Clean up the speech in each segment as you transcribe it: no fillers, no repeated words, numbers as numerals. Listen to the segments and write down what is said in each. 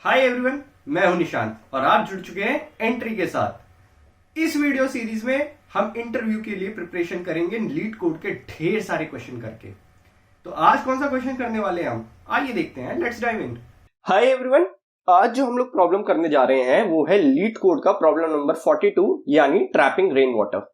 Hi everyone, मैं हूं निशांत और आप जुड़ चुके हैं एंट्री के साथ। इस वीडियो सीरीज में हम इंटरव्यू के लिए प्रिपरेशन करेंगे लीड कोड के ढेर सारे क्वेश्चन करके। तो आज कौन सा क्वेश्चन करने वाले हैं हम, आइए देखते हैं। Let's dive in. Hi everyone, आज जो हम लोग प्रॉब्लम करने जा रहे हैं वो है लीड कोड का प्रॉब्लम नंबर 42 यानी ट्रैपिंग रेन वाटर।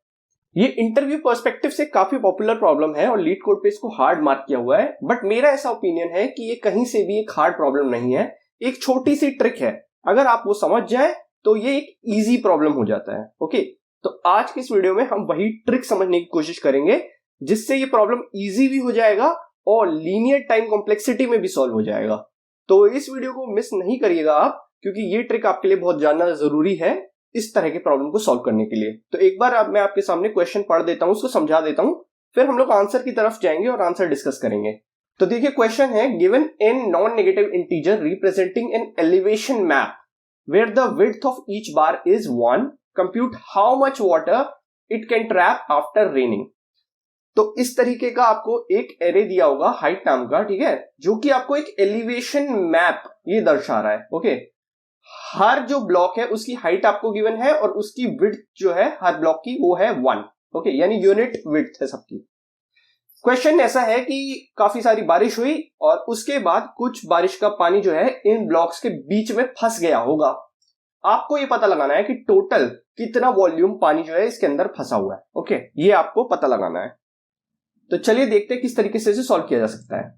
ये इंटरव्यू पर्सपेक्टिव से काफी पॉपुलर प्रॉब्लम है और लीड कोड पे इसको हार्ड मार्क किया हुआ है, बट मेरा ऐसा ओपिनियन है कि ये कहीं से भी एक हार्ड प्रॉब्लम नहीं है, एक छोटी सी ट्रिक है। अगर आप वो समझ जाए तो ये एक इजी प्रॉब्लम हो जाता है। ओके, तो आज के इस वीडियो में हम वही ट्रिक समझने की कोशिश करेंगे जिससे ये प्रॉब्लम इजी भी हो जाएगा और लीनियर टाइम कॉम्प्लेक्सिटी में भी सॉल्व हो जाएगा। तो इस वीडियो को मिस नहीं करिएगा आप, क्योंकि ये ट्रिक आपके लिए बहुत जानना जरूरी है इस तरह के प्रॉब्लम को सॉल्व करने के लिए। तो एक बार मैं आपके सामने क्वेश्चन पढ़ देता हूं, उसको समझा देता हूं, फिर हम लोग आंसर की तरफ जाएंगे और आंसर डिस्कस करेंगे। तो देखिए, क्वेश्चन है given an non negative integer representing an elevation map where the width of each bar is 1, compute how much water it can trap after raining. तो इस तरीके का आपको एक एरे दिया होगा हाइट नाम का, ठीक है, जो कि आपको एक एलिवेशन मैप ये दर्शा रहा है। ओके, हर जो ब्लॉक है उसकी हाइट आपको गिवन है और उसकी विड्थ जो है हर ब्लॉक की वो है 1। ओके, यानी यूनिट विड्थ है सबकी। क्वेश्चन ऐसा है कि काफी सारी बारिश हुई और उसके बाद कुछ बारिश का पानी जो है इन ब्लॉक्स के बीच में फंस गया होगा। आपको ये पता लगाना है कि टोटल कितना वॉल्यूम पानी जो है इसके अंदर फंसा हुआ है। ओके, ये आपको पता लगाना है। तो चलिए देखते हैं किस तरीके से इसे सॉल्व किया जा सकता है।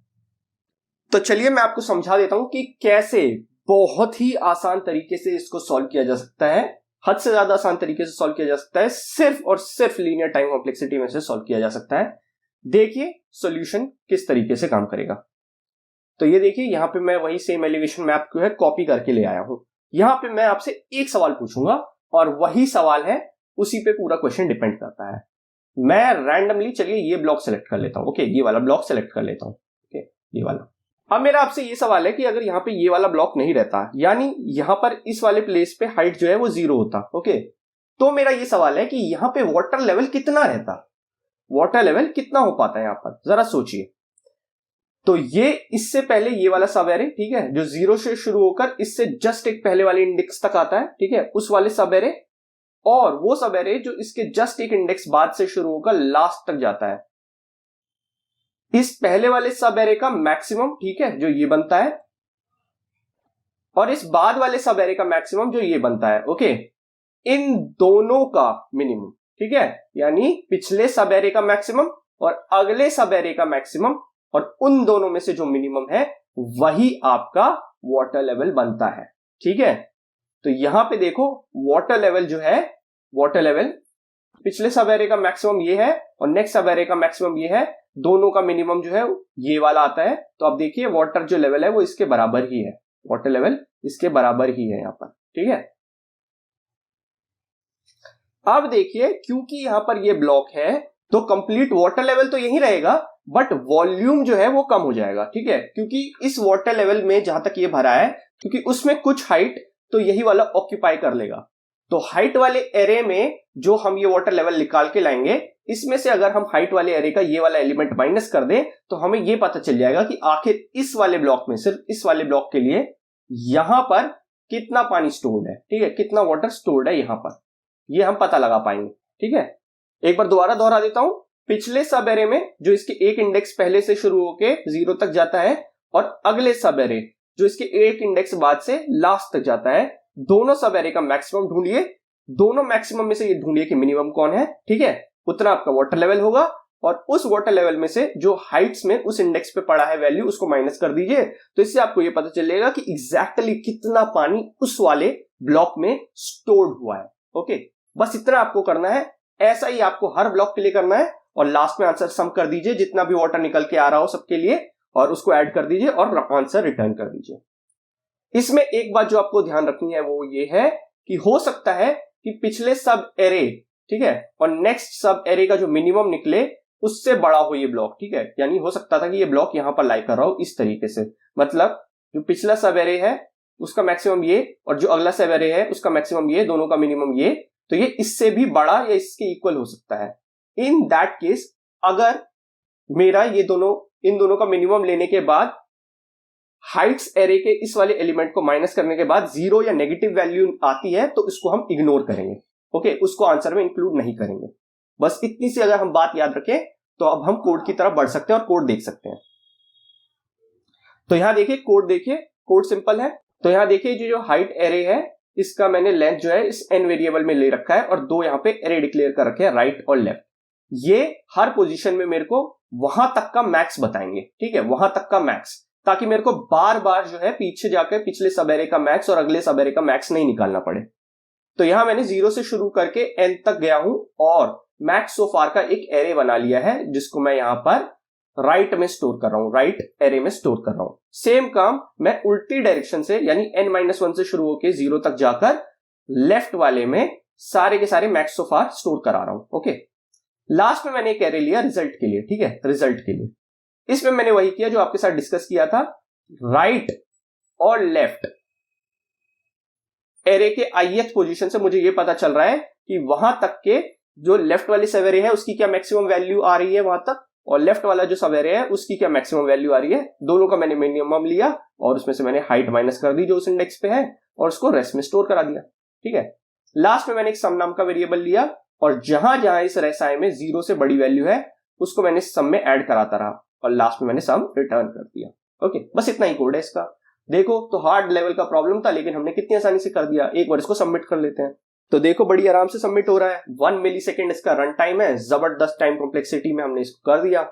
तो चलिए मैं आपको समझा देता हूं कि कैसे बहुत ही आसान तरीके से इसको सॉल्व किया जा सकता है। हद से ज्यादा आसान तरीके से सॉल्व किया जा सकता है, सिर्फ और सिर्फ लीनियर टाइम कॉम्प्लेक्सिटी में से सॉल्व किया जा सकता है। देखिए सॉल्यूशन किस तरीके से काम करेगा। तो ये देखिए, यहां पे मैं वही सेम एलिवेशन मैप को है कॉपी करके ले आया हूं। यहां पे मैं आपसे एक सवाल पूछूंगा और वही सवाल है, उसी पे पूरा क्वेश्चन डिपेंड करता है। मैं रैंडमली, चलिए ये ब्लॉक सेलेक्ट कर लेता हूं। ओके, ये वाला ब्लॉक सेलेक्ट कर लेता हूं। ओके, ये वाला। अब मेरा आपसे ये सवाल है कि अगर यहाँ पे ये वाला ब्लॉक नहीं रहता, यानी यहां पर इस वाले प्लेस पे हाइट जो है वो 0 होता। ओके, तो मेरा ये सवाल है कि यहां पे वाटर लेवल कितना रहता, वाटर लेवल कितना हो पाता है यहां पर, जरा सोचिए। तो ये इससे पहले ये वाला सब एरे, ठीक है, जो 0 से शुरू होकर इससे जस्ट एक पहले वाले इंडेक्स तक आता है, ठीक है, उस वाले सब एरे, और वो सब एरे जो इसके जस्ट एक इंडेक्स बाद से शुरू होकर लास्ट तक जाता है, इस पहले वाले सब एरे का मैक्सिमम, ठीक है, जो ये बनता है, और इस बाद वाले सब एरे का मैक्सिमम जो ये बनता है। ओके, इन दोनों का मिनिमम, ठीक है, यानी पिछले सब एरे का मैक्सिमम और अगले सब एरे का मैक्सिमम, और उन दोनों में से जो मिनिमम है वही आपका वाटर लेवल बनता है। ठीक है, तो यहां पे देखो वाटर लेवल जो है, वाटर लेवल पिछले सब एरे का मैक्सिमम ये है और नेक्स्ट सब एरे का मैक्सिमम ये है, दोनों का मिनिमम जो है ये वाला आता है। तो अब देखिए वाटर जो लेवल है वो इसके बराबर ही है, वाटर लेवल इसके बराबर ही है यहां पर। ठीक है, अब देखिए क्योंकि यहां पर ये ब्लॉक है तो कंप्लीट वाटर लेवल तो यही रहेगा, बट वॉल्यूम जो है वो कम हो जाएगा। ठीक है, क्योंकि इस वाटर लेवल में जहां तक ये भरा है, क्योंकि उसमें कुछ हाइट तो यही वाला ऑक्यूपाई कर लेगा। तो हाइट वाले एरे में जो हम ये वाटर लेवल निकाल के लाएंगे, इसमें से अगर हम हाइट वाले एरे का ये वाला एलिमेंट माइनस कर दें तो हमें ये पता चल जाएगा कि आखिर इस वाले ब्लॉक में, सिर्फ इस वाले ब्लॉक के लिए यहां पर कितना पानी स्टोर्ड है। ठीक है, कितना वाटर स्टोर्ड है यहां पर, ये हम पता लगा पाएंगे। ठीक है, एक बार दोबारा दोहरा देता हूं। पिछले सब एरे में जो इसके एक इंडेक्स पहले से शुरू होके 0 तक जाता है, और अगले सब एरे जो इसके एक इंडेक्स बाद से लास्ट तक जाता है, दोनों सब एरे का मैक्सिमम ढूंढिए। दोनों मैक्सिमम में से ये ढूंढिए कि मिनिमम कौन है। ठीक है, उतना आपका वाटर लेवल होगा, और उस वाटर लेवल में से जो हाइट्स में उस इंडेक्स पे पड़ा है वैल्यू, उसको माइनस कर दीजिए। तो इससे आपको ये पता चलेगा कि एग्जैक्टली कितना पानी उस वाले ब्लॉक में स्टोर्ड हुआ है। ओके, बस इतना आपको करना है। ऐसा ही आपको हर ब्लॉक के लिए करना है, और लास्ट में आंसर सम कर दीजिए जितना भी वाटर निकल के आ रहा हो सबके लिए, और उसको ऐड कर दीजिए और आंसर रिटर्न कर दीजिए। इसमें एक बात जो आपको ध्यान रखनी है वो ये है कि हो सकता है कि पिछले सब एरे, ठीक है, और नेक्स्ट सब एरे का जो मिनिमम निकले उससे बड़ा हो ये ब्लॉक। ठीक है, यानी हो सकता था कि ये ब्लॉक यहां पर लाई कर रहा हो इस तरीके से, मतलब जो पिछला सब एरे है उसका मैक्सिमम ये, और जो अगला सब एरे है उसका मैक्सिमम ये, दोनों का मिनिमम ये, तो ये इससे भी बड़ा या इसके इक्वल हो सकता है। इन दैट केस अगर मेरा ये दोनों, इन दोनों का मिनिमम लेने के बाद हाइट्स एरे के इस वाले एलिमेंट को माइनस करने के बाद 0 या नेगेटिव वैल्यू आती है तो इसको हम इग्नोर करेंगे। ओके, उसको आंसर में इंक्लूड नहीं करेंगे। बस इतनी सी अगर हम बात याद रखें तो अब हम कोड की तरफ बढ़ सकते हैं और कोड देख सकते हैं। तो यहां देखिए कोड, देखिए कोड सिंपल है। तो यहां देखिए जो हाइट एरे है इसका मैंने लेंथ जो है इस n वेरिएबल में ले रखा है और 2 यहां पे एरे डिक्लेयर कर रखे हैं, राइट और लेफ्ट। ये हर पोजीशन में मेरे को वहां तक का मैक्स बताएंगे, ठीक है, वहां तक का मैक्स, ताकि मेरे को बार बार जो है पीछे जाकर पिछले सब एरे का मैक्स और अगले सब एरे का मैक्स नहीं निकालना पड़े। तो यहां मैंने 0 से शुरू करके n तक गया हूं और मैक्स सो फार का एक एरे बना लिया है जिसको मैं यहां पर राइट में स्टोर कर रहा हूं, राइट एरे में स्टोर कर रहा हूं। सेम काम मैं उल्टी डायरेक्शन से यानी n-1 से शुरू होकर 0 तक जाकर लेफ्ट वाले में सारे के सारे मैक्स सो फार स्टोर करा रहा हूं। ओके, लास्ट में मैंने एक एरे लिया रिजल्ट के लिए, ठीक है, रिजल्ट के लिए। इसमें मैंने वही किया जो आपके साथ डिस्कस किया था, राइट और लेफ्ट एरे के ith पोजीशन से मुझे यह पता चल रहा है कि वहां तक के जो लेफ्ट वाली सब एरे है उसकी क्या मैक्सिमम वैल्यू आ रही है वहां तक, और लेफ्ट वाला जो सब एरे है उसकी क्या मैक्सिमम वैल्यू आ रही है। दोनों का मैंने मिनिमम लिया और उसमें से मैंने हाइट माइनस कर दी जो उस इंडेक्स पे है और उसको रेस्ट में स्टोर करा दिया, ठीक है। लास्ट में मैंने एक सम नाम का वेरिएबल लिया और जहां जहां इस रेसाई में 0 से बड़ी वैल्यू है उसको मैंने सम में ऐड कराता रहा और लास्ट में मैंने सम रिटर्न कर दिया। ओके, बस इतना ही कोड है इसका। देखो तो हार्ड लेवल का प्रॉब्लम था लेकिन हमने कितनी आसानी से कर दिया। एक बार इसको सबमिट कर लेते हैं तो देखो बड़ी आराम से सबमिट हो रहा है। 1 मिली सेकेंड इसका रन टाइम है, जबरदस्त टाइम कॉम्प्लेक्सिटी में हमने इसको कर दिया।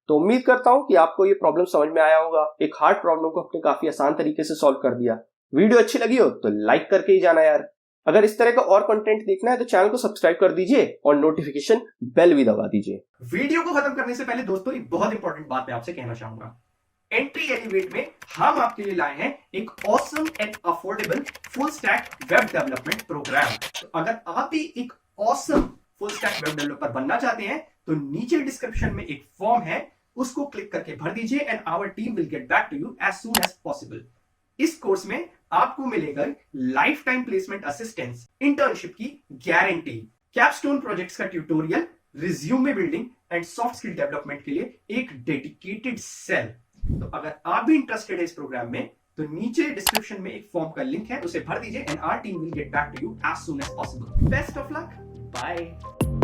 तो उम्मीद करता हूं कि आपको ये प्रॉब्लम समझ में आया होगा। एक हार्ड प्रॉब्लम को हमने काफी आसान तरीके से सॉल्व कर दिया। वीडियो अच्छी लगी हो तो लाइक करके ही जाना यार। अगर इस तरह का और कंटेंट देखना है तो चैनल को सब्सक्राइब कर दीजिए और नोटिफिकेशन बेल भी दबा दीजिए। वीडियो को खत्म करने से पहले दोस्तों एक बहुत इंपॉर्टेंट बात मैं आपसे कहना चाहूंगा। एंट्री एलिवेट में हम आपके लिए लाए हैं एक awesome and affordable full stack web development program. तो अगर आप भी एक awesome full stack web developer बनना चाहते हैं तो नीचे डिस्क्रिप्शन में एक फॉर्म है, उसको क्लिक करके भर दीजिए and our team will get back to you as soon as possible. इस कोर्स में आपको मिलेगा lifetime placement assistance, internship की गारंटी, कैपस्टोन प्रोजेक्ट्स का tutorial, resume building and soft skill development के लिए एक डेडिकेटेड सेल। तो अगर आप भी इंटरेस्टेड है इस प्रोग्राम में तो नीचे डिस्क्रिप्शन में एक फॉर्म का लिंक है, उसे भर दीजिए and our team will get back to you as soon as possible. Best of luck, bye.